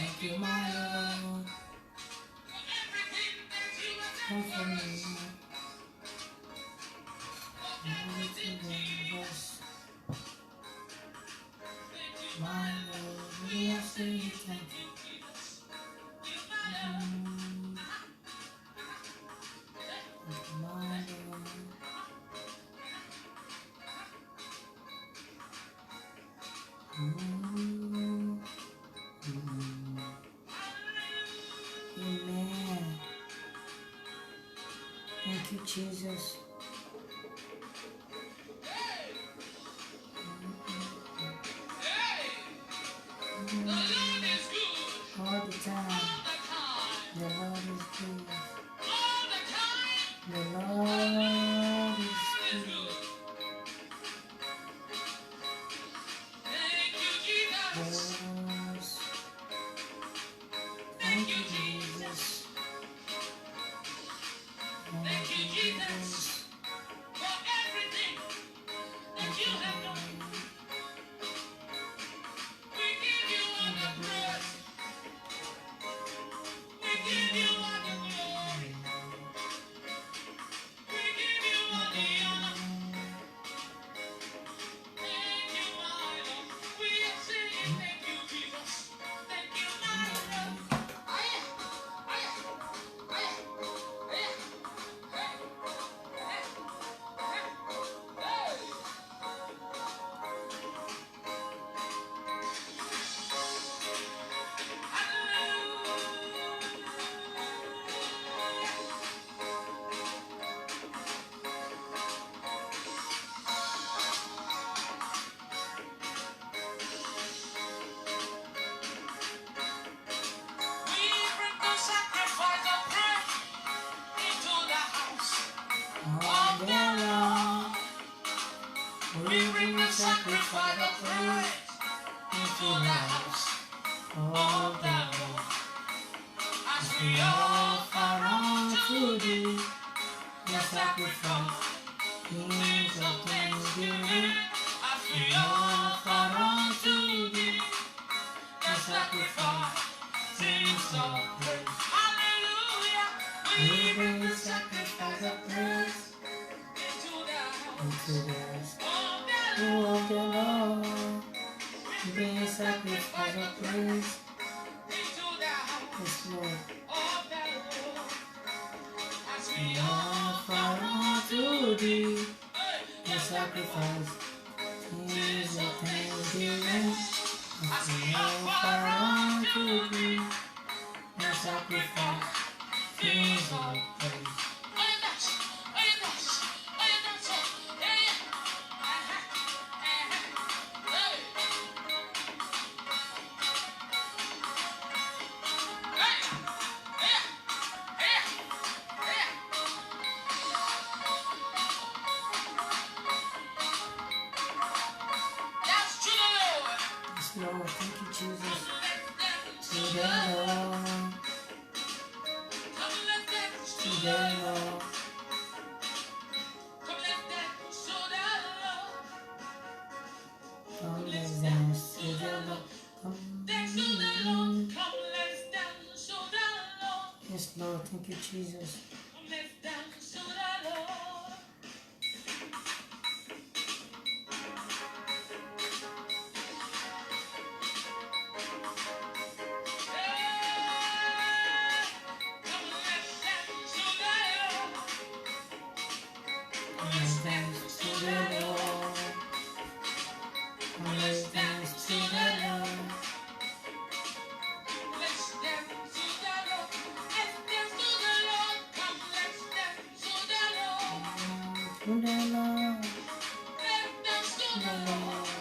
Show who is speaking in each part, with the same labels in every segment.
Speaker 1: Thank you, my Lord, for me. Everything that was my Lord, we are saying thank you. Thank you, my Lord. Amen. Thank you, Jesus. All the time. The Lord is good. The Lord is good. Yes. Thank you, Jesus. Thank you, Jesus. Thank you, Lord. We bring the sacrifice of praise into the house of the Lord. As we offer unto thee the sacrifice, kings of thanksgiving. As we offer unto thee the sacrifice, kings of praise. Hallelujah! We bring the sacrifice of praise into the house of the Lord. We bring a sacrifice of praise. Yes, Lord. As we offer unto thee the sacrifice, kings of thanksgiving. As we offer unto thee the sacrifice, kings of praise. Yes, Lord, thank you, Jesus. To the Lord, to the Lord. Come, let's dance to the Lord. Come. Yes, Lord, thank you, Jesus. Let's dance to the Lord. Let's dance to the Lord. To the Lord. To the Lord. Let's dance to the Lord.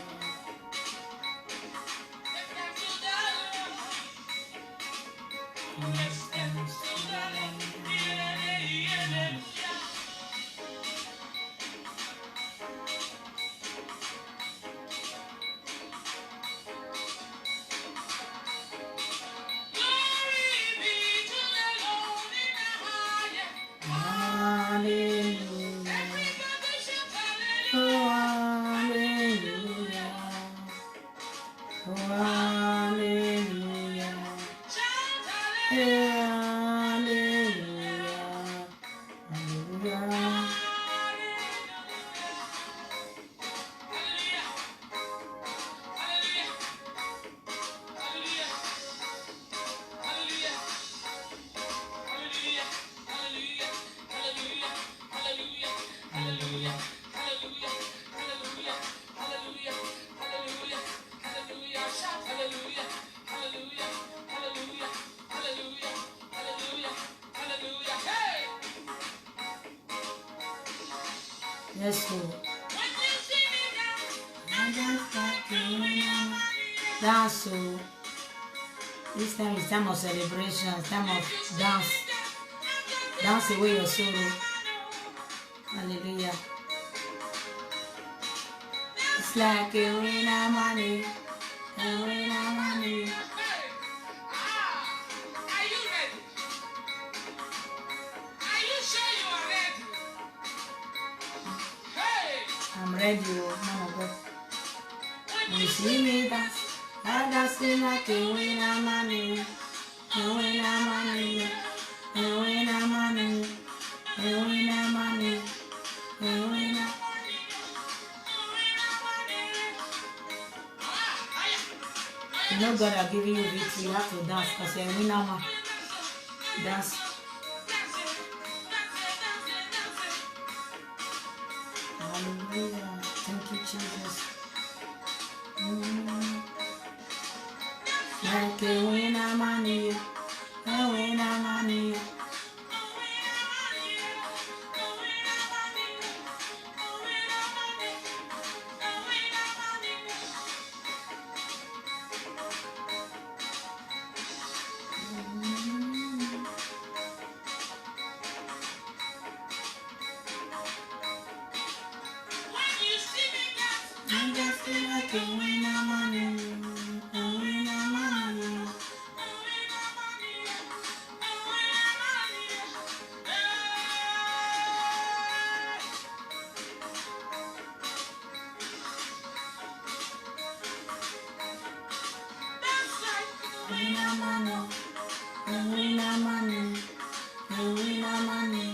Speaker 1: Hallelujah. Oh, hallelujah. Let's go. Dance. So this time is time of celebration, time of dance. Dance away your sorrow. Hallelujah. It's like a winner money. A winner money.
Speaker 2: Are you ready? Are you sure you are ready? Hey!
Speaker 1: I'm ready, oh, man of God. When you see me dance, I dance like a winner money. A winner money. A winner money. A winner money. A winner. You know God are giving you victory. You have to dance because you're a winner man. Dance. Hallelujah. Thank you, Jesus. Like a winner money. A winner money. I'm just like a winner money. A winner money. Winner money. A winner money. A winner money.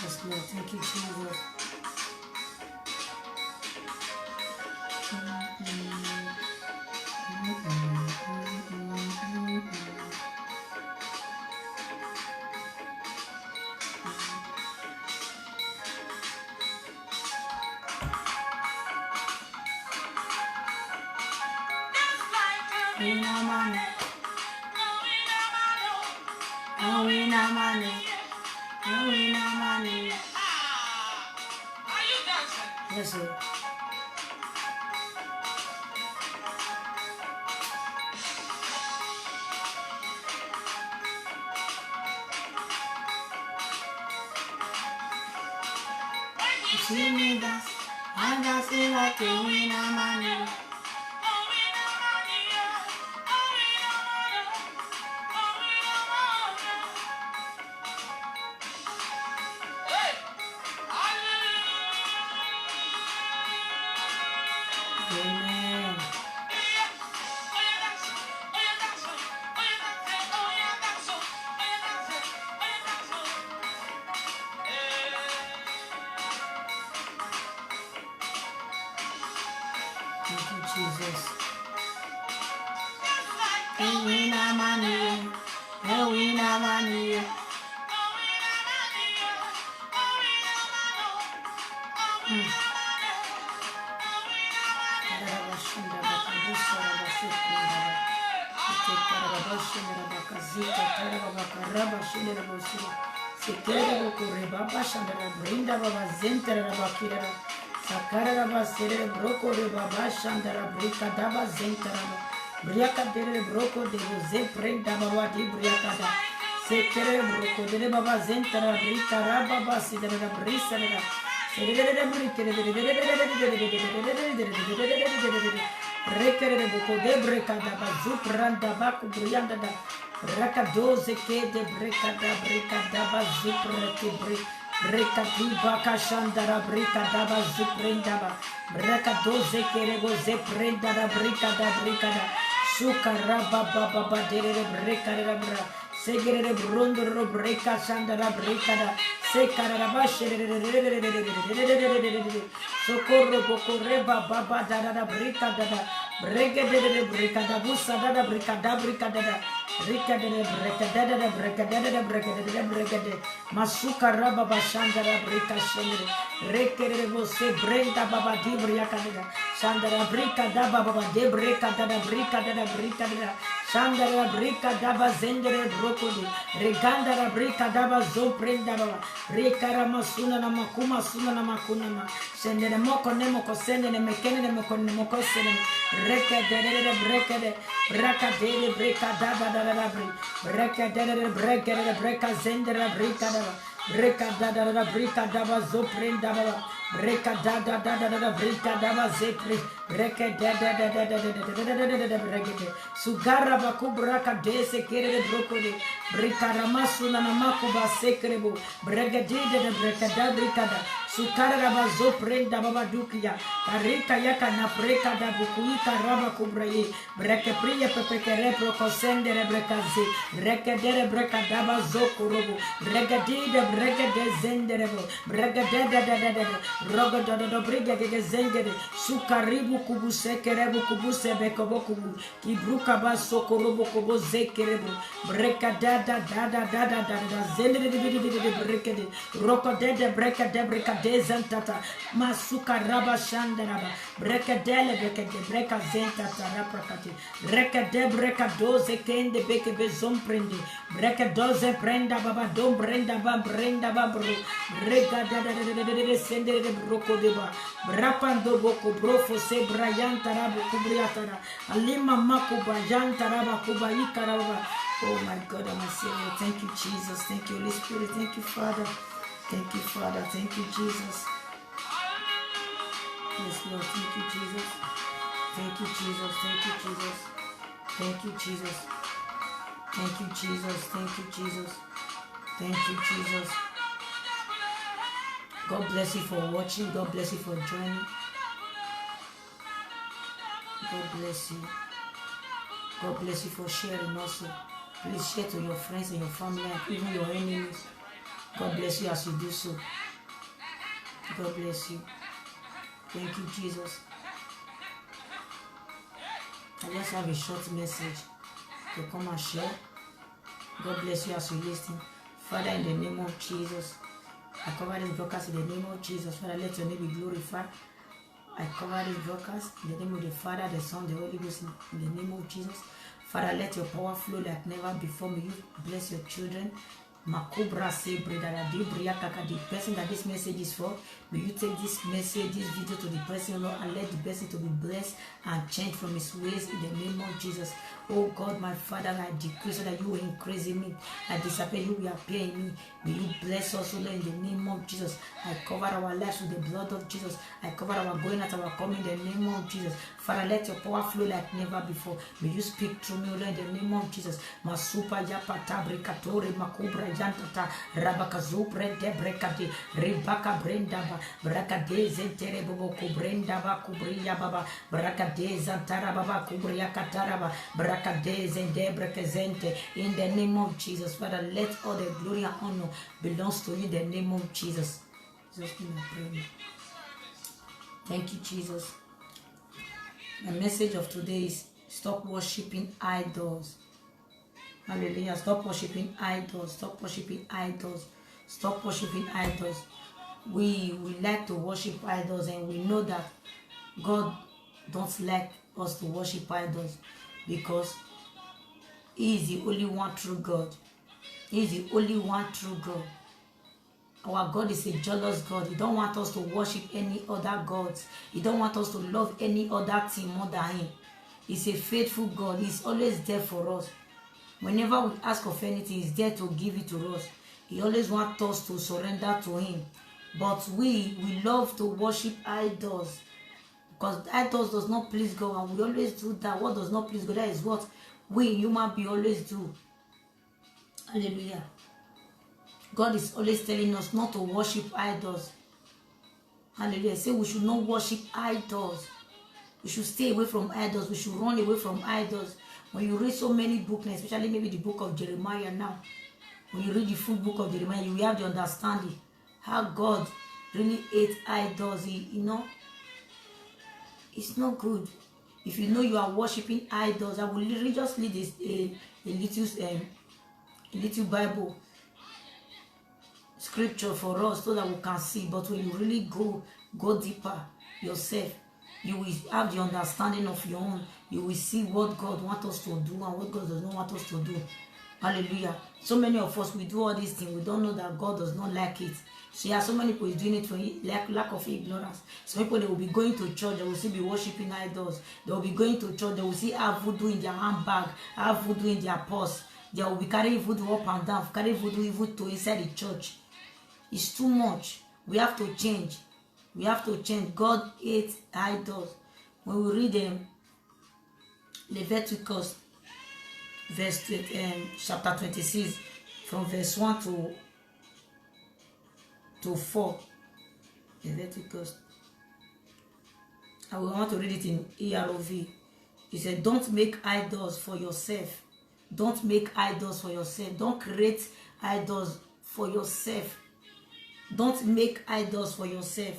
Speaker 1: Yes, Lord. Thank you, Jesus. Winner money. A winner money. A winner money.
Speaker 2: Are you dancing?
Speaker 1: Yes, Lord. You see me dance, I'm dancing like a winner money.
Speaker 2: Hey!
Speaker 1: Amen. Thank you, Jesus. A winner money. A winner money. Rekere boko de breka da bazu pranda baku brianda da raka doze ke de breka da bazu preti breka di baka shandara breka da bazu prenda ba breka doze ke rego ze prenda da breka da sukara baba baba de breka da bra segere brondo ro breka shandara breka da sekara da bashe socorro boko reba baba da breka da Bregede brekada busada brekada brekada Rikadede brekadede brekadede brekadede brekade Masuka raba bashandara breka shendere Rekere você brenda baba di briakadeda Shandara brika daba baba de brekadada brikadada brikadada Shandara brika daba zendere brokode Regandara brika daba zo prenda baba Rekara masuna na makuma suna na makuna ma Sendere moko nemo kosende ne mekene ne moko nemo kosende Rekadede brekade Brakadede brekadada da brekadede brekadede brekazendere brekadada Brekadada brekadaba zo prenda baba Brekadada brekadaba zepre Brekadada brekade Sugara bakubraka dese kere brokode Brekaramasuna na makuba sekrebo Brekadide brekada brekada Sukara bazo prenda baba dukia Karika yaka na brekada bukuika raba kubraye Brekepriya pepekere prokosendere brekaze Rekadere brekadaba zo kurobo Regadide brekade zenderebo Brekadada Rogododo brigade zengere Sukaribu kubu sekerebu kubu sebekobo kubu Kibruka baso korobo kubo zekerebo Brekadada zendere brekade Rokodede brekade zentata Masuka raba shandaraba Brekadele brekade breka zentata raprakate Rekade brekadoze kende beke bezom prende Brekadoze prenda baba dom brenda ba bro Regadada sendere broko deba Brapando boko brofo se brayanta rabu kubriatara Alima makuba janta raba kuba ikaraba. Oh my God, I'm a Savior. Thank you, Jesus. Thank you, Holy Spirit. Thank you, Father. Thank you, Father. Thank you, Jesus. Yes, Lord. Thank you, Jesus. Thank you, Jesus. Thank you, Jesus. Thank you, Jesus. Thank you, Jesus. Thank you, Jesus. Thank you, Jesus. God bless you for watching. God bless you for joining. God bless you. God bless you for sharing also. Please share to your friends and your family and even your enemies. God bless you as you do so. God bless you. Thank you, Jesus. I just have a short message to come and share. God bless you as you listen. Father, in the name of Jesus, I cover this broadcast in the name of Jesus. Father, let your name be glorified. I cover this broadcast in the name of the Father, the Son, the Holy Ghost, in the name of Jesus. Father, let your power flow like never before. May you bless your children. Makubra say, the person that this message is for, may you take this message, this video to the person, Lord, and let the person to be blessed and change from his ways in the name of Jesus. Oh God, my Father, I decrease so that you will increase in me. I disappear, you will appear in me. May you bless us, Lord, in the name of Jesus. I cover our lives with the blood of Jesus. I cover our going out, our coming in the name of Jesus. Father, let your power flow like never before. May you speak through me, Lord, in the name of Jesus. Masupa yapata brikatore makubra yantata rabakazu brende brekade rebaka brendaba brakade zentere bobo kubrenda ba kubriya baba brakade zantara baba kubriya kataraba brakade zende brekazente in the name of Jesus. Father, let all the glory and honor belongs to you in the name of Jesus. Just give me a prayer. Thank you, Jesus. The message of today is stop worshiping idols. Hallelujah. Stop worshiping idols. Stop worshiping idols. Stop worshiping idols. We like to worship idols, and we know that God don't like us to worship idols because He is the only one true God. He is the only one true God. Our God is a jealous God. He don't want us to worship any other gods. He don't want us to love any other thing more than Him. He's a faithful God. He's always there for us. Whenever we ask of anything, He's there to give it to us. He always wants us to surrender to Him. But we love to worship idols because idols does not please God, and we always do that. What does not please God, that is what we human beings always do. Hallelujah. God is always telling us not to worship idols. Hallelujah. Say we should not worship idols. We should stay away from idols. We should run away from idols. When you read so many books, especially maybe the book of Jeremiah now, when you read the full book of Jeremiah, you will have the understanding how God really hates idols. You know, it's not good. If you know you are worshiping idols, I will literally just read this a little Bible scripture for us so that we can see. But when you really go deeper yourself, you will have the understanding of your own. You will see what God wants us to do and what God does not want us to do. Hallelujah. So many of us, we do all these things. We don't know that God does not like it. So yeah, so many people is doing it for lack of ignorance. Some people, they will be going to church, they will still be worshiping idols. They will be going to church, they will see have voodoo in their handbag, have voodoo in their purse. They will be carrying voodoo up and down, carrying voodoo even to inside the church. It's too much. We have to change. We have to change. God hates idols. When we read Leviticus, chapter 26, from verse 1 to 4. Leviticus. I will want to read it in ERV. He said, don't make idols for yourself. Don't make idols for yourself. Don't create idols for yourself. Don't make idols for yourself.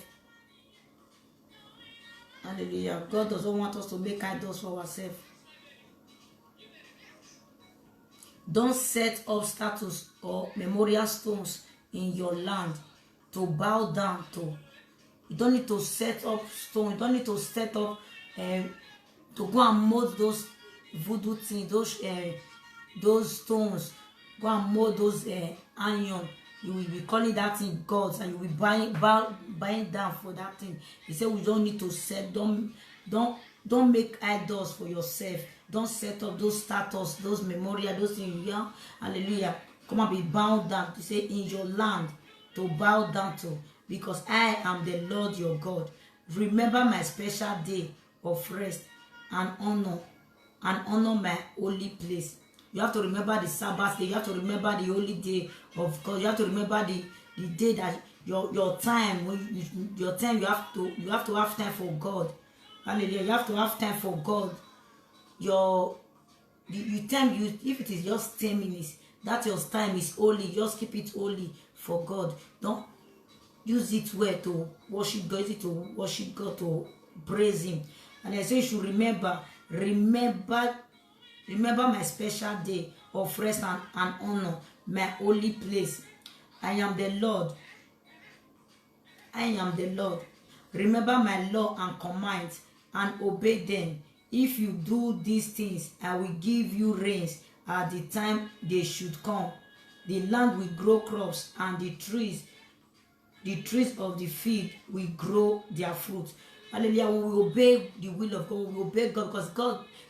Speaker 1: Hallelujah. God doesn't want us to make idols for ourselves. Don't set up statues or memorial stones in your land to bow down to. You don't need to set up stones. You don't need to set up to go and mold those voodoo things, those stones. Go and mold those iron. You will be calling that thing gods, and you will be buying down for that thing. He said we don't need to set. Don't make idols for yourself. Don't set up those statues, those memorial, those things. Yeah? Hallelujah. Come and be bowed down. To say in your land to bow down to, because I am the Lord your God. Remember my special day of rest and honor my holy place. You have to remember the Sabbath day. You have to remember the holy day of God. You have to remember the day that your time you have to have time for God. Hallelujah. You have to have time for God. If it is just 10 minutes, that your time is holy. Just keep it holy for God. Don't use it well to worship God. Use it to worship God, to praise Him. And I say you should remember my special day of rest and honor, my holy place. I am the Lord. I am the Lord. Remember my law and commands and obey them. If you do these things, I will give you rains at the time they should come. The land will grow crops, and the trees of the field will grow their fruit. Hallelujah. When we obey the will of God, we obey God, because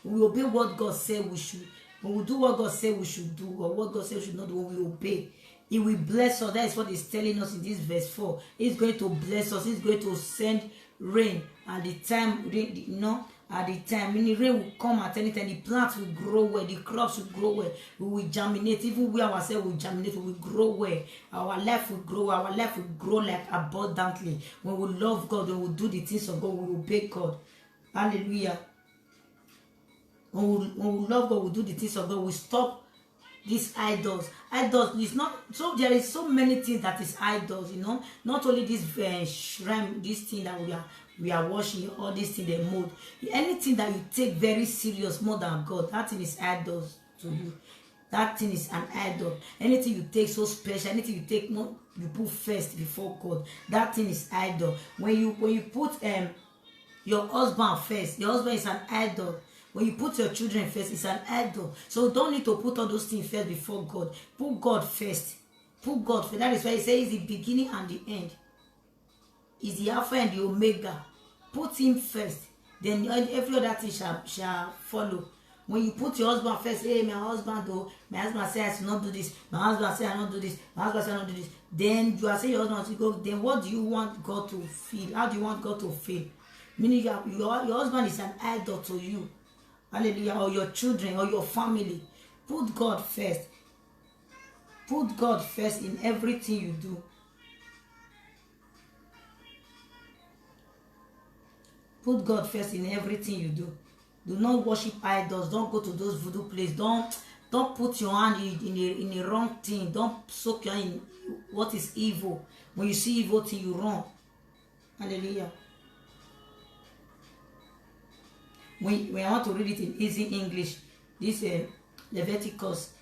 Speaker 1: when we obey what God said we should, when we do what God said we should do, or what God said we should not do, when we obey, He will bless us. That is what He's telling us in this verse 4. He's going to bless us. He's going to send rain at the time, at the time. Meaning rain will come at any time. The plants will grow well. The crops will grow well. We will germinate. Even we ourselves will germinate. We will grow well. Our life will grow. Our life will grow like abundantly. When we love God, when we do the things of God, we obey God. Hallelujah. When we love God, we do the things of God. We stop these idols. Idols is not so. There is so many things that is idols. Not only this shrine, this thing that we are worshiping, all these things they mold. Anything that you take very serious more than God, that thing is idols to you. That thing is an idol. Anything you take so special, anything you take more, you put first before God, that thing is idol. When you put your husband first, your husband is an idol. When you put your children first, it's an idol. So don't need to put all those things first before God. Put God first. Put God first. That is why He says He's the beginning and the end. He's the Alpha and the Omega. Put Him first. Then every other thing shall follow. When you put your husband first, hey, my husband says I should not do this. My husband says I not do this. My husband says I not do this. Then you are saying your husband to go. Then what do you want God to feel? How do you want God to feel? Meaning your husband is an idol to you. Hallelujah. Or your children or your family. Put God first. Put God first in everything you do. Put God first in everything you do. Do not worship idols. Don't go to those voodoo places. Don't put your hand in a wrong thing. Don't soak your hand in what is evil. When you see evil thing, you run. Hallelujah. when I want to read it in easy English, this Leviticus,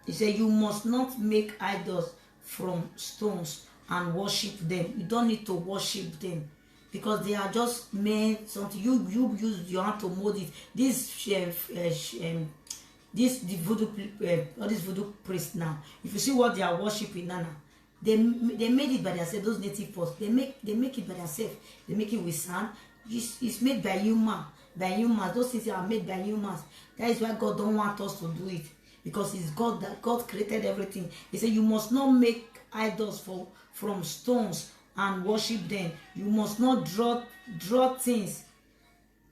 Speaker 1: he said, you must not make idols from stones and worship them. You don't need to worship them because they are just made something. You use your hand to mold it. This the voodoo all these voodoo priests now. If you see what they are worshiping now, they made it by themselves. Those native pots, they make it by themselves. They make it with sand. It's made by humans. Those things are made by humans. That is why God don't want us to do it, because it's God that God created everything. He said you must not make idols from stones and worship them. You must not draw things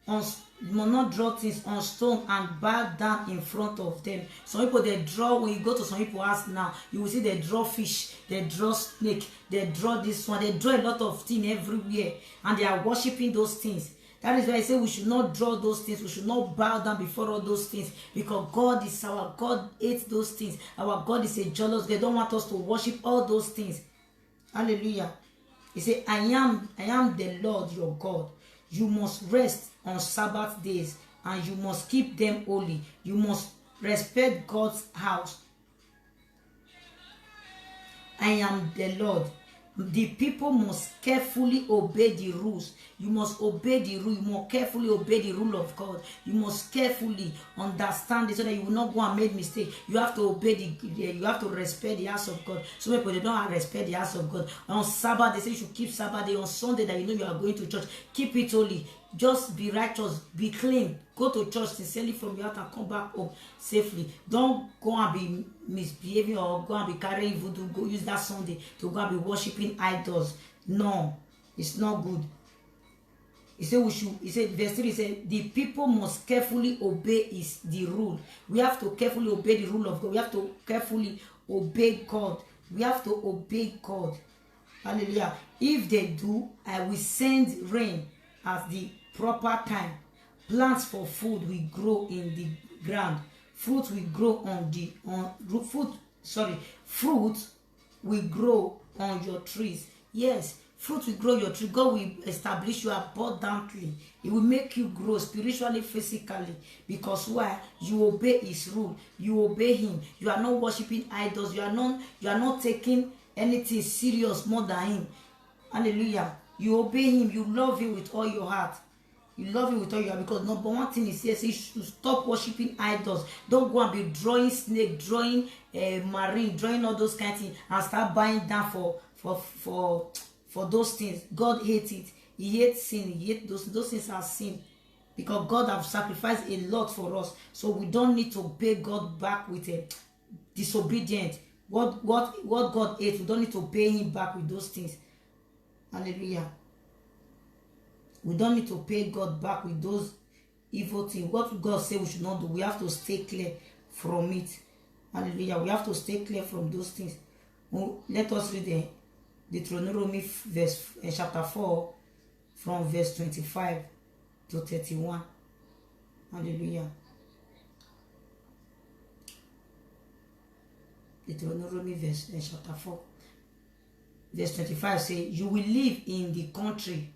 Speaker 1: on. You must not draw things on stone and bow down in front of them. Some people, they draw, when you go to some people's house now, you will see they draw fish, they draw snake, they draw this one, they draw a lot of things everywhere, and they are worshiping those things. That is why I say we should not draw those things. We should not bow down before all those things, because God is our God, hates those things. Our God is a jealous God. They don't want us to worship all those things. Hallelujah. He said, I am the Lord your God. You must rest on Sabbath days and you must keep them holy. You must respect God's house. I am the Lord. The people must carefully obey the rules. You must obey the rule. You must carefully obey the rule of God. You must carefully understand it so that you will not go and make mistake. You have to obey you have to respect the house of God. Some people, they don't respect the house of God. On Sabbath, they say you should keep Sabbath day. On Sunday that you know you are going to church, keep it holy. Just be righteous, be clean. Go to church sincerely from your heart and come back home safely. Don't go and be misbehaving or go and be carrying voodoo. Go use that Sunday to go and be worshiping idols. No, it's not good. He said verse 3, he said, the people must carefully obey the rule. We have to carefully obey the rule of God. We have to carefully obey God. We have to obey God. Hallelujah. If they do, I will send rain at the proper time. Plants for food will grow in the ground. Fruit will grow fruit will grow on your trees. Yes, fruit will grow your tree. God will establish you abundantly. It will make you grow spiritually, physically. Because why? You obey his rule. You obey him. You are not worshiping idols. You are not taking anything serious more than him. Hallelujah. You obey him. You love him with all your heart. You love him with all your heart, because number one thing is here, you should stop worshiping idols. Don't go and be drawing snake, drawing marine, drawing all those kind of things and start buying down for those things. God hates it. He hates sin. He hates those things are sin, because God have sacrificed a lot for us. So we don't need to pay God back with a disobedient. What God hates, we don't need to pay him back with those things. Hallelujah. We don't need to pay God back with those evil things. What God said we should not do, we have to stay clear from it. Hallelujah. We have to stay clear from those things. Let us read Deuteronomy chapter 4 from verse 25 to 31. Hallelujah. Deuteronomy chapter 4 verse 25 say, you will live in the country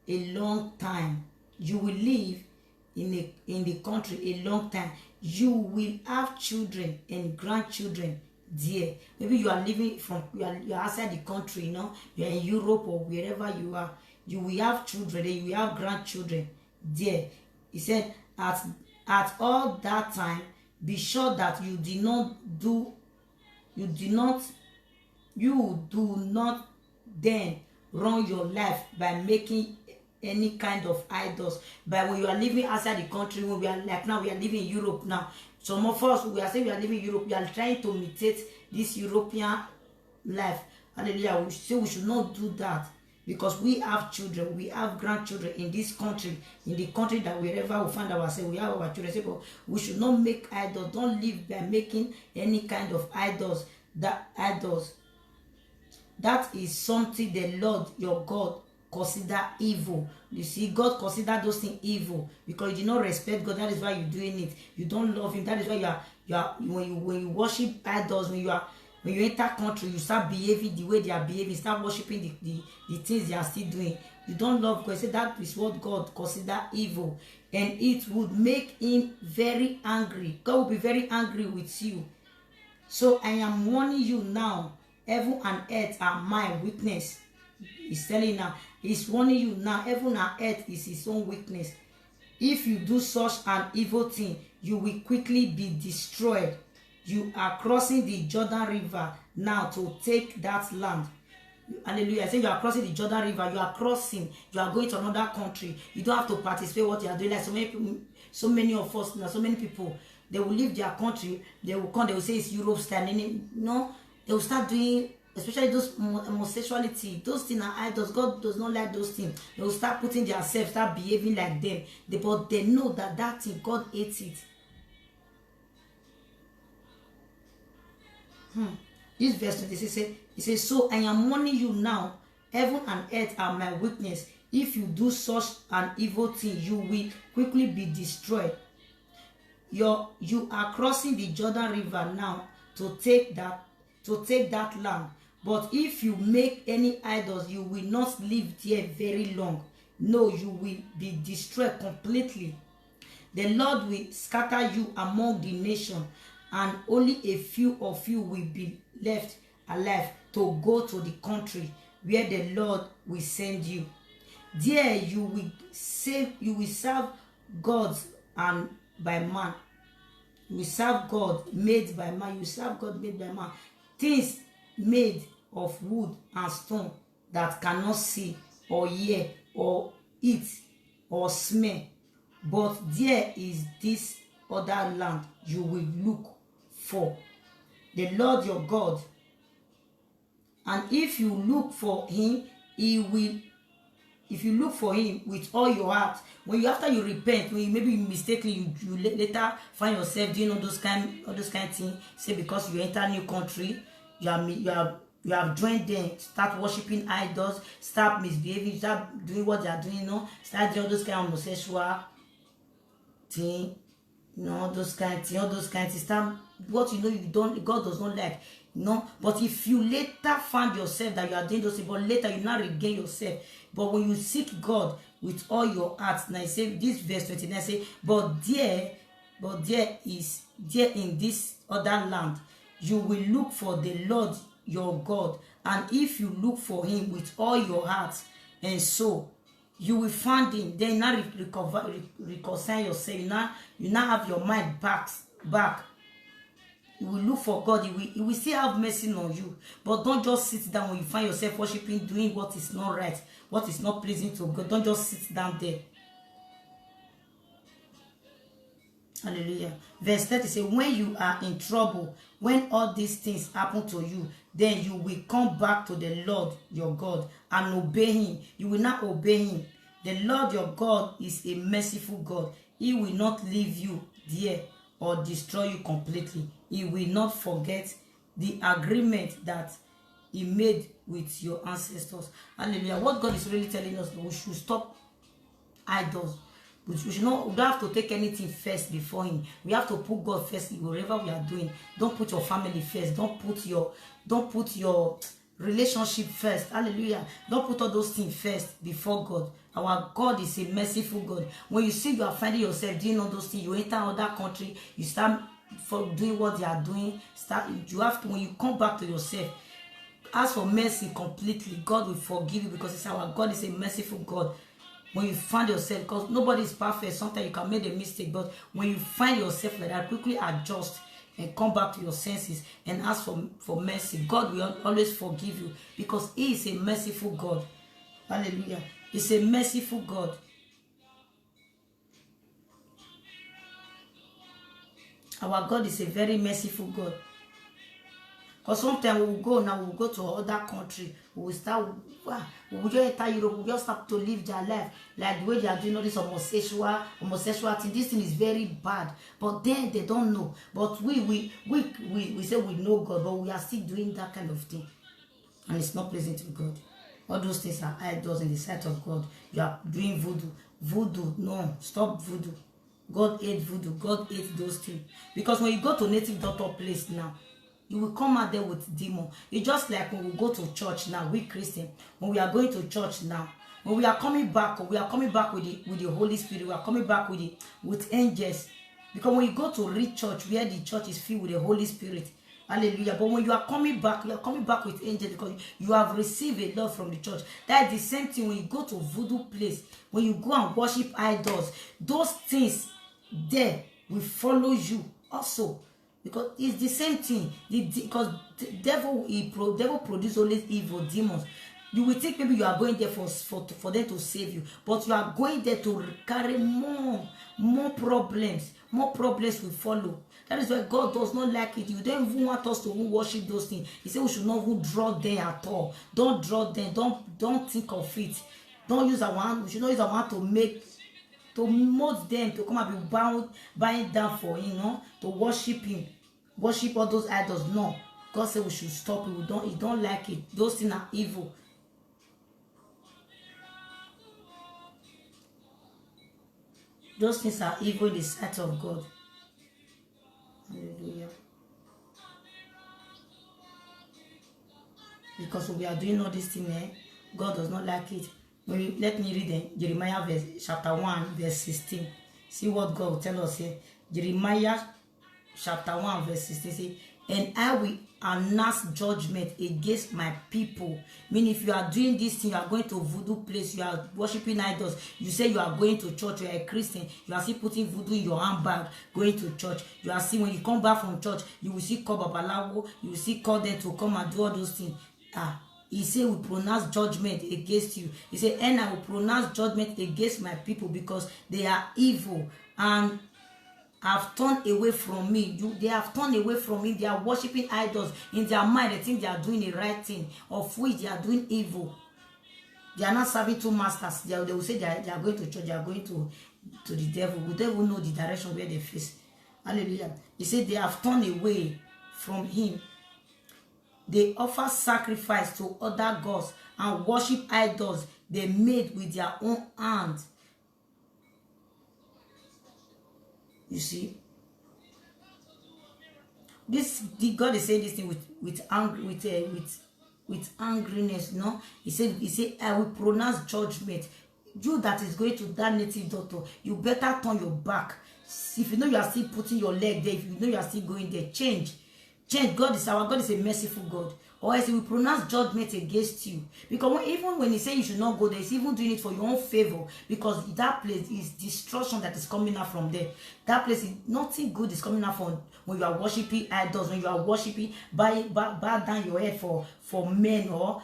Speaker 1: a long time. You will live in the country a long time. You will have children and grandchildren there. Maybe you are living you are outside the country, you know, you are in Europe or wherever you are. You will have children and you will have grandchildren there. He said, at all that time, be sure that you do not then run your life by making any kind of idols. But when you are living outside the country, when we are like now, we are living in Europe now. Some of us, we are saying we are living in Europe, we are trying to imitate this European life. Hallelujah. We should not do that, because we have children, we have grandchildren in this country, in the country that wherever we find ourselves, we have our children. So we should not make idols. Don't live by making any kind of idols. That is something the Lord your God consider evil. You see, God consider those things evil because you do not respect God. That is why you're doing it. You don't love him. That is why you are when you worship idols, when you enter country, you start behaving the way they are behaving, start worshiping the things they are still doing. you don't love God. He said that is what God consider evil, and it would make him very angry. God will be very angry with you. So I am warning you now, heaven and earth are my witness. He's telling you now, he's warning you now, heaven and earth is his own witness. If you do such an evil thing, you will quickly be destroyed. You are crossing the Jordan River now to take that land. Hallelujah. I say you are crossing the Jordan River. You are crossing. You are going to another country. You don't have to participate what you are doing. Like so many of us now, so many people, they will leave their country. They will come. They will say it's Europe style. No, they will start doing, especially those homosexuality. Those things are idols. God does not like those things. They will start putting themselves, start behaving like them. But they know that that thing, God hates it. This verse 26 it says, so I am warning you now, heaven and earth are my witness. If you do such an evil thing, you will quickly be destroyed. You are crossing the Jordan River now to take that land. But if you make any idols, you will not live there very long. No, you will be destroyed completely. The Lord will scatter you among the nations, and only a few of you will be left alive to go to the country where the Lord will send you. There you will serve gods and by man. You will serve God made by man. You serve God made by man. Things made of wood and stone that cannot see or hear or eat or smell. But there is this other land you will look for, the Lord your God. And if you look for him, he will. If you look for him with all your heart, after you repent, when maybe mistakenly you later find yourself doing all those kind of things, say because you enter new country, you have joined them, start worshiping idols, start misbehaving, start doing what they are doing, start doing all those kind of homosexual thing, all those kind of things, start what God does not like. But if you later find yourself that you are doing those things, but later you now regain yourself. But when you seek God with all your heart, now I say this verse 29 say, but there in this other land you will look for the Lord your God, and if you look for him with all your heart and soul, you will find him. Then now reconcile yourself. You now have your mind back. You will look for God. He will still have mercy on you. But don't just sit down when you find yourself worshiping, doing what is not right, what is not pleasing to God. Don't just sit down there. Hallelujah. Verse 30 says, when you are in trouble, when all these things happen to you, then you will come back to the Lord your God and obey him. You will not obey him. The Lord your God is a merciful God. He will not leave you there or destroy you completely. He will not forget the agreement that he made with your ancestors. Hallelujah. What God is really telling us, we should stop idols. We don't have to take anything first before him. We have to put God first wherever we are doing. Don't put your family first. Don't put your relationship first. Hallelujah. Don't put all those things first before God. Our God is a merciful God. When you see you are finding yourself doing all those things, you enter another country, you start doing what they are doing. You have to, when you come back to yourself, ask for mercy completely. God will forgive you because it's our God is a merciful God. When you find yourself, because nobody is perfect, sometimes you can make a mistake, but when you find yourself like that, quickly adjust and come back to your senses and ask for mercy. God will always forgive you because he is a merciful God. Hallelujah. He's a merciful God. Our God is a very merciful God. Because sometimes we will go to other country, we will just enter Europe, we will just have to live their life like the way they are doing all this homosexual thing. This thing is very bad, but then they don't know. But we say we know God, but we are still doing that kind of thing, and it's not pleasing to God. All those things are idols in the sight of God. You are doing voodoo. No, stop voodoo. God hates voodoo. God hates those things. Because when you go to native doctor place now, you will come out there with demon. It's just like when we go to church now, we Christian, when we are going to church now, When we are coming back with the Holy Spirit. We are coming back with angels. Because when you go to read church, where the church is filled with the Holy Spirit, hallelujah. But when you are coming back with angels because you have received a love from the church. That is the same thing when you go to voodoo place, when you go and worship idols, those things there will follow you also. Because it's the same thing. Because the devil produce always evil demons. You will think maybe you are going there for them to save you, but you are going there to carry more problems. More problems will follow. That is why God does not like it. You don't even want us to worship those things. He said we should not even draw them at all. Don't draw them. Don't think of it. Don't use our hand. We should not use our hand to mold them to come and be bowing down for him, to worship him, worship all those idols. No, God said we should stop it. He don't like it. Those things are evil. Those things are evil in the sight of God. Hallelujah. Because we are doing all these things, God does not like it. Let me read Jeremiah chapter 1, verse 16. See what God will tell us here. Jeremiah chapter 1, verse 16. Say, and I will announce judgment against my people. Meaning, if you are doing this thing, you are going to voodoo place, you are worshiping idols, you say you are going to church, you are a Christian, you are still putting voodoo in your handbag, going to church. You are seeing when you come back from church, you will see call Babalawo, you will see call them to come and do all those things. He said, we pronounce judgment against you. He said, and I will pronounce judgment against my people because they are evil and have turned away from me. They have turned away from me. They are worshiping idols. In their mind, they think they are doing the right thing, of which they are doing evil. They are not serving two masters. They will say they are going to church, they are going to the devil. We don't even know the direction where they face. Hallelujah. He said they have turned away from him. They offer sacrifice to other gods and worship idols they made with their own hands. You see, God is saying this thing with angriness. He said, I will pronounce judgment. You that is going to that native doctor, you better turn your back. If you know you are still putting your leg there, if you know you are still going there, change. God is a merciful God. Or else he will pronounce judgment against you. Because even when he says you should not go there, he's even doing it for your own favor. Because that place is destruction that is coming out from there. That place is nothing good is coming out from when you are worshiping idols, when you are worshiping, bow down your head for men, or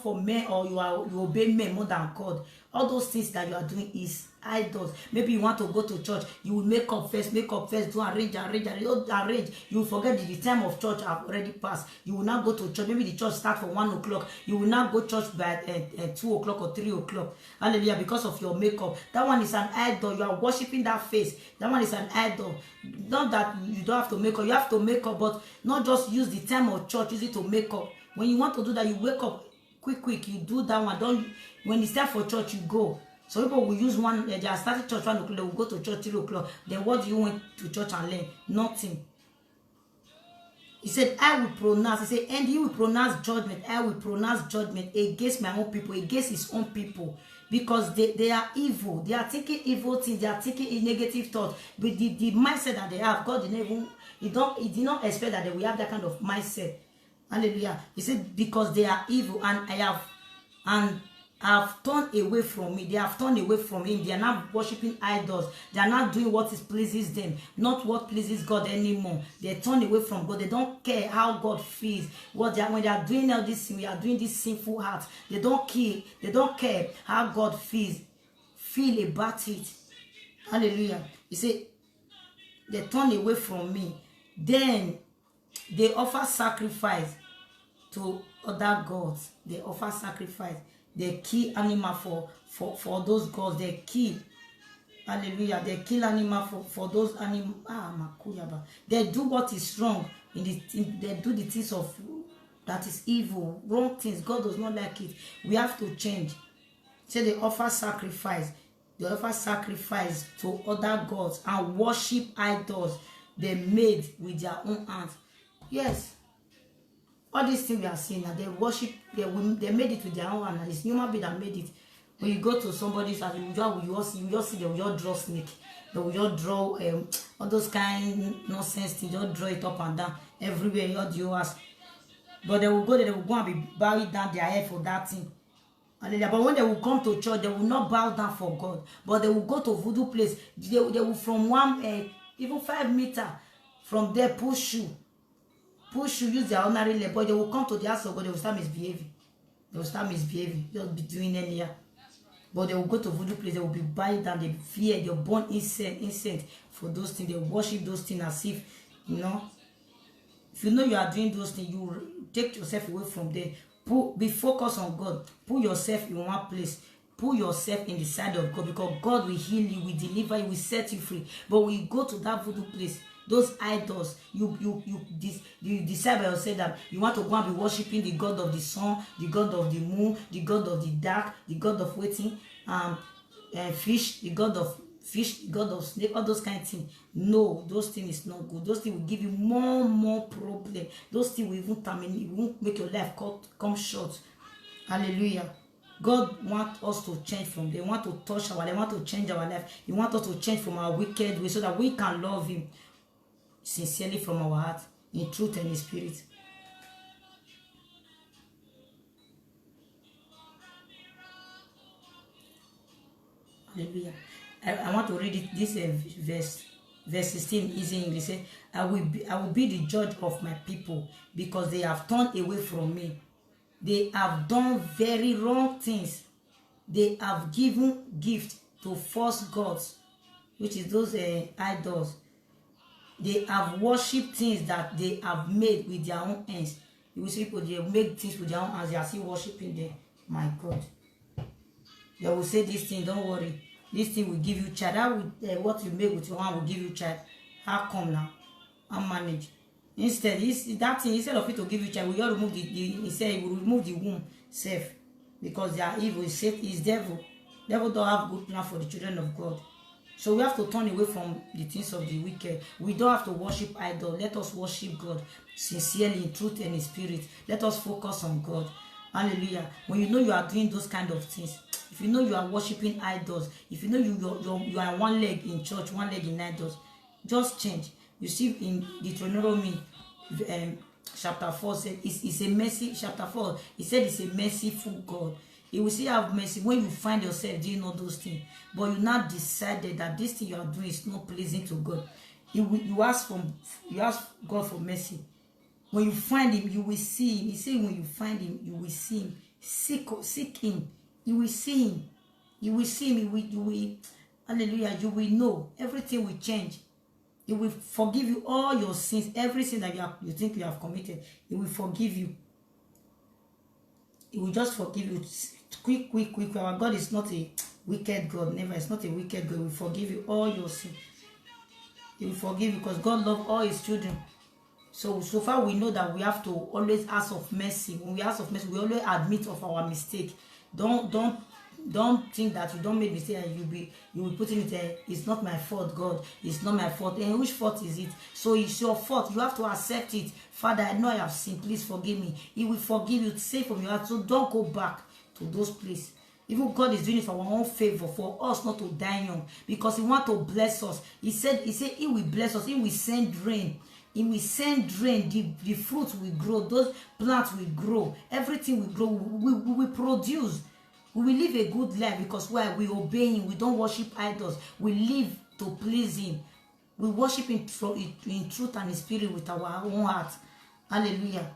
Speaker 1: for men, or you obey men more than God. All those things that you are doing is idols.Maybe you want to go to church, you will make up first, do arrange. You will forget the time of church have already passed. You will not go to church. Maybe the church starts for 1 o'clock. You will not go church by 2 o'clock or 3 o'clock. Hallelujah, because of your makeup. That one is an idol. You are worshiping that face. That one is an idol. Not that you don't have to make up. You have to make up, but not just use the time of church. Use it to make up. When you want to do that, you wake up quick. You do that one. When it's time for church, you go. So people will use one. They are starting church 1 o'clock. They will go to church 3 o'clock. Then what do you want to church and learn? Nothing. He said, I will pronounce. He said, and he will pronounce judgment. I will pronounce judgment against my own people, against his own people. Because they are evil. They are thinking evil things. They are thinking negative thoughts. But the mindset that they have, God he did not expect that they will have that kind of mindset. Hallelujah. He said, because they are evil and have turned away from me. They have turned away from him. They are not worshiping idols. They are not doing what pleases them, not what pleases God anymore. They turn away from God. They don't care how God feels. When they are doing all this, we are doing this sinful heart. They don't care how God feel about it. Hallelujah. He said, they turn away from me. Then they offer sacrifice to other gods. They offer sacrifice. They kill animal for those gods. They kill. Hallelujah. They kill animal for those animal. They do what is wrong. They do the things that is evil, wrong things. God does not like it. We have to change. So they offer sacrifice. They offer sacrifice to other gods and worship idols they made with their own hands. Yes. All these things we are seeing now, they worship, they made it with their own hands. It's human being that made it. When you go to somebody's house, you just see they will just draw snake. They will just draw all those kind nonsense things, just draw it up and down everywhere, all the yours. But they will go there, they will go and be bowing down their head for that thing. But when they will come to church, they will not bow down for God. But they will go to voodoo place. They will from 1 even 5 meters from there push you, use their ordinary leg. But they will come to the house of God, they will start misbehaving. Just be doing anyhow. But they will go to voodoo place, they will be bowing down, they fear, they burn incense for those things, they worship those things as if, if you know you are doing those things, you take yourself away from there. Be focused on God. Put yourself in one place. Put yourself in the side of God, because God will heal you, will deliver you, will set you free. But when you go to that voodoo place, those idols, you decide by yourself that you want to go and be worshiping the God of the sun, the God of the moon, the God of the dark, the God of waiting, fish, the God of fish, the God of snake, all those kind of things. No, those things is not good. Those things will give you more problem. Those things will even terminate, won't make your life come short. Hallelujah. God wants us to change from there. He wants to touch our life. He wants to change our life. He wants us to change from our wicked ways so that we can love Him sincerely from our heart, in truth and in spirit. Hallelujah. I want to read this verse 16 is in English. Say, I will be the judge of my people, because they have turned away from me. They have done very wrong things. They have given gift to false gods, which is those idols. They have worshipped things that they have made with their own hands. You will see people, they make things with their own hands. They are still worshipping them. My God. They will say this thing, don't worry. This thing will give you child. What you make with your hand will give you child. How come now? How manage? Instead, that thing, instead of it to give you child, we all remove instead he will remove the womb self. Because they are evil. It's devil. Devil don't have good plan for the children of God. So we have to turn away from the things of the wicked. We don't have to worship idols. Let us worship God sincerely, in truth and in spirit. Let us focus on God. Hallelujah. When you know you are doing those kind of things, if you know you are worshiping idols, if you know you are one leg in church, one leg in idols, just change. You see in Deuteronomy chapter 4 said it's a mercy. Chapter 4, he said it's a merciful God. He will still have mercy when you find yourself doing all those things, but you now decided that this thing you are doing is not pleasing to God. You ask God for mercy. When you find Him, you will see Him. He said, when you find Him, you will see Him. Seek Him. You will see Him. You will see Him. You will, hallelujah. You will know everything will change. He will forgive you all your sins, every sin that you think you have committed. He will forgive you. He will just forgive you. Quick. Our God is not a wicked God. Never. It's not a wicked God. He will forgive you all your sins. He will forgive you because God loves all His children. So far we know that we have to always ask of mercy. When we ask of mercy, we always admit of our mistake. Don't think that you don't make mistake and you will put in it. It's not my fault, God. It's not my fault. And which fault is it? So it's your fault. You have to accept it. Father, I know I have sinned. Please forgive me. He will forgive you. Say from your heart. So don't go back to those places. Even God is doing it for our own favor, for us not to die young, because He wants to bless us. He said He will bless us. He will send rain. He will send rain. The fruits will grow. Those plants will grow. Everything will grow. We will produce. We will live a good life because why? We obey Him. We don't worship idols. We live to please Him. We worship Him in truth and in spirit with our own heart. Hallelujah.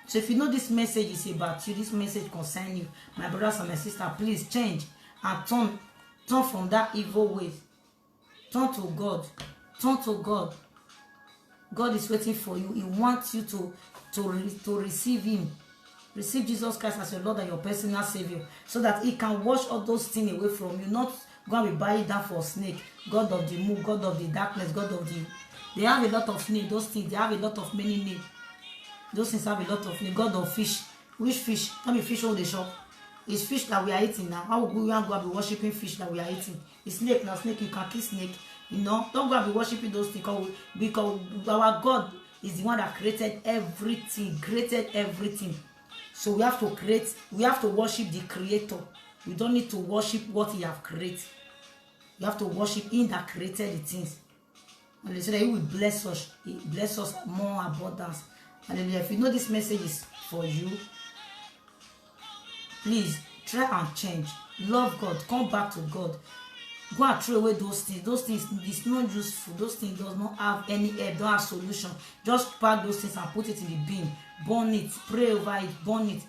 Speaker 1: So if you know this message is about you, this message concerns you, my brothers and my sisters, please change and turn from that evil ways. Turn to God. Turn to God. God is waiting for you. He wants you to receive Him. Receive Jesus Christ as your Lord and your personal Savior, so that He can wash all those things away from you. Not go and be buying down for snake, God of the moon, God of the darkness, God of the... They have a lot of names. Those things, they have a lot of many names. Those things have a lot of names. God of fish. Which fish? Not be fish all the shop. It's fish that we are eating now. How will we go and be worshiping fish that we are eating? It's snake now. Snake, you can kill snake. Don't go and be worshiping those things, because our God is the one that created everything. So we have to create, we have to worship the creator. We don't need to worship what he have created. You have to worship him that created the things. And so that he will bless us. He bless us more abundance. Hallelujah. If you know this message is for you, please try and change. Love God. Come back to God. Go and throw away those things. Those things is not useful. Those things does not have any help, don't have solution. Just pack those things and put it in the bin. Burn it. Pray over it. Burn it.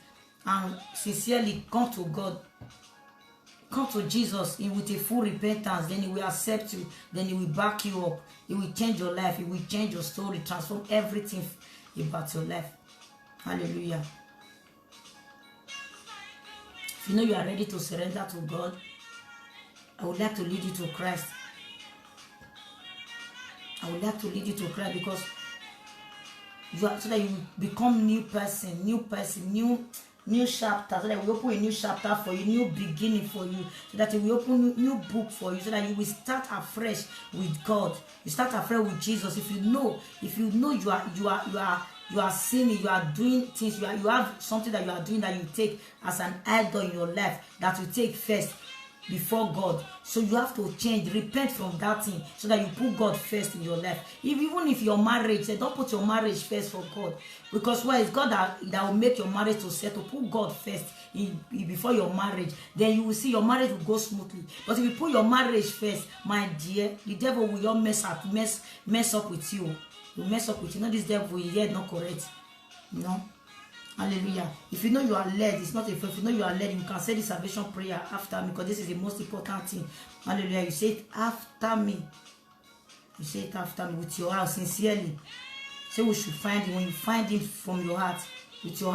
Speaker 1: And sincerely come to God. Come to Jesus with a full repentance. Then he will accept you. Then he will back you up. He will change your life. He will change your story. Transform everything about your life. Hallelujah. If you know you are ready to surrender to God, I would like to lead you to Christ. I would like to lead you to Christ because you are, so that you become new person, new chapter, so that we open a new chapter for you, new beginning for you, so that we open new book for you, so that you will start afresh with God. You start afresh with Jesus. If you know you are sinning, you are doing things, you have something that you are doing that you take as an idol in your life, that you take first before God. So you have to change, repent from that thing, so that you put God first in your life. Even if your marriage, don't put your marriage first for God, because it's God that will make your marriage to settle. Put God first before your marriage, then you will see your marriage will go smoothly. But if you put your marriage first, my dear, the devil will all mess up with you. Will mess up with you. This devil is yet not correct. Hallelujah. If you know you are led, it's not a faith. If you know you are led, you can say the salvation prayer after me, because this is the most important thing. Hallelujah. You say it after me. You say it after me with your heart, sincerely. Say we should find him. When you find him from your heart, with your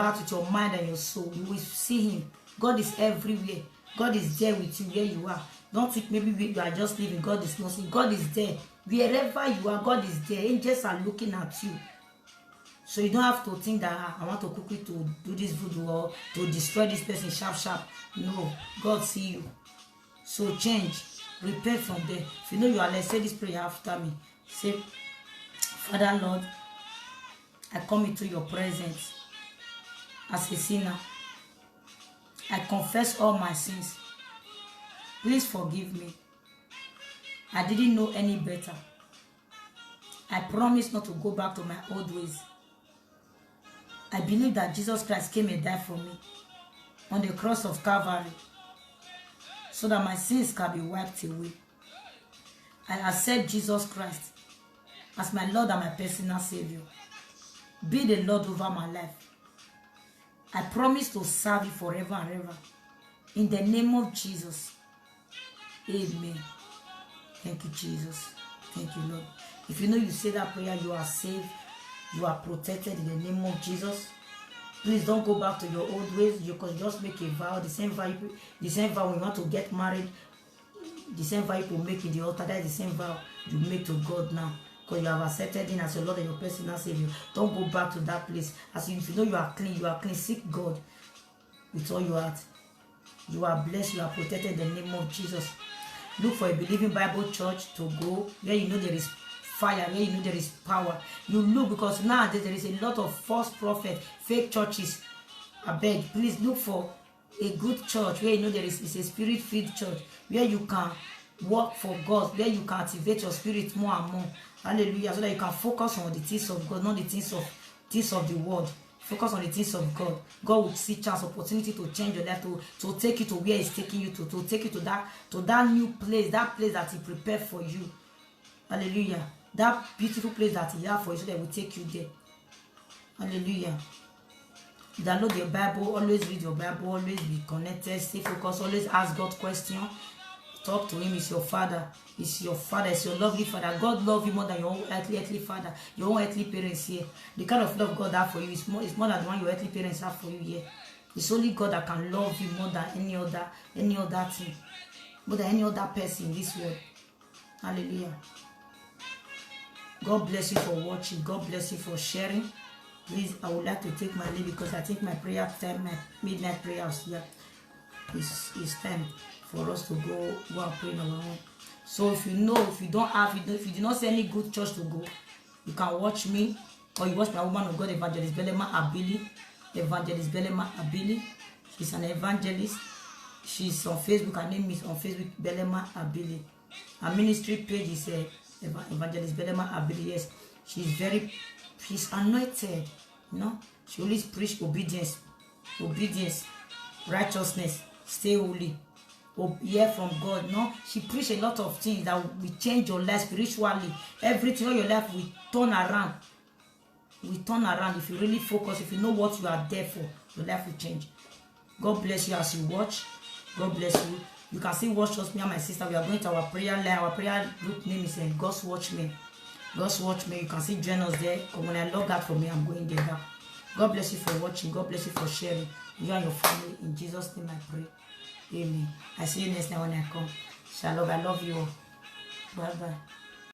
Speaker 1: mind and your soul, you will see him. God is everywhere. God is there with you where you are. Don't think maybe you are just living. God is not seeing. God is there. Wherever you are, God is there. Angels are looking at you. So you don't have to think that I want to quickly to do this voodoo or to destroy this person sharp. No, God see you. So change, repent from there. If you know you are led, say this prayer after me. Say, Father Lord, I come into your presence as a sinner. I confess all my sins. Please forgive me. I didn't know any better. I promise not to go back to my old ways. I believe that Jesus Christ came and died for me on the cross of Calvary so that my sins can be wiped away. I accept Jesus Christ as my Lord and my personal Savior. Be the Lord over my life. I promise to serve you forever and ever. In the name of Jesus. Amen. Thank you, Jesus. Thank you, Lord. If you know you say that prayer, you are saved. You are protected in the name of Jesus. Please don't go back to your old ways. You can just make a vow. The same vow when you want to get married. The same vow you make in the altar. That is the same vow you make to God now. Because you have accepted him as your Lord and your personal Savior. Don't go back to that place. If you know you are clean, seek God with all your heart. You are blessed, you are protected in the name of Jesus. Look for a believing Bible church to go where you know there is fire, where you know there is power. You look, because nowadays there is a lot of false prophets, fake churches. I beg, please look for a good church where you know there is a spirit-filled church where you can work for God, where you can activate your spirit more and more. Hallelujah. So that you can focus on the things of God, not the things of the world. Focus on the things of God. God will see chance, opportunity to change your life, to take you to where He's taking you to take you to that new place, that place that He prepared for you. Hallelujah. That beautiful place that He has for you, so that will take you there. Hallelujah. Download your Bible, always read your Bible, always be connected, stay focused, always ask God questions. Talk to Him. He's your Father. He's your Father. It's your lovely Father. God loves you more than your own earthly father, your own earthly parents here. The kind of love God has for you is more than the one your earthly parents have for you here. It's only God that can love you more than any other thing, more than any other person in this world. Hallelujah. God bless you for watching. God bless you for sharing. Please, I would like to take my leave because I think my prayer time, my midnight prayers here is time for us to go and pray on our own. So if you do not see any good church to go, you can watch me, or you watch my woman of God, Evangelist Belema Abili, Evangelist Belema Abili. She's an evangelist. She's on Facebook. Her name is on Facebook Belema Abili. Her ministry page is Evangelist Belema Abili. Yes, she's anointed. You know, she always preach obedience, righteousness, stay holy, hear from God. No, she preach a lot of things that will change your life spiritually. Everything in your life will turn around. If you really focus, if you know what you are there for, your life will change. God bless you as you watch. God bless you. You can still watch us, me and my sister. We are going to our prayer line. Our prayer group name is God's Watchmen. God's Watchmen. You can still join us there. When I log out from me, I'm going there now. God bless you for watching. God bless you for sharing. You and your family. In Jesus' name I pray. Amen. I see you next time when I come. Shalom. I love you all. Bye-bye.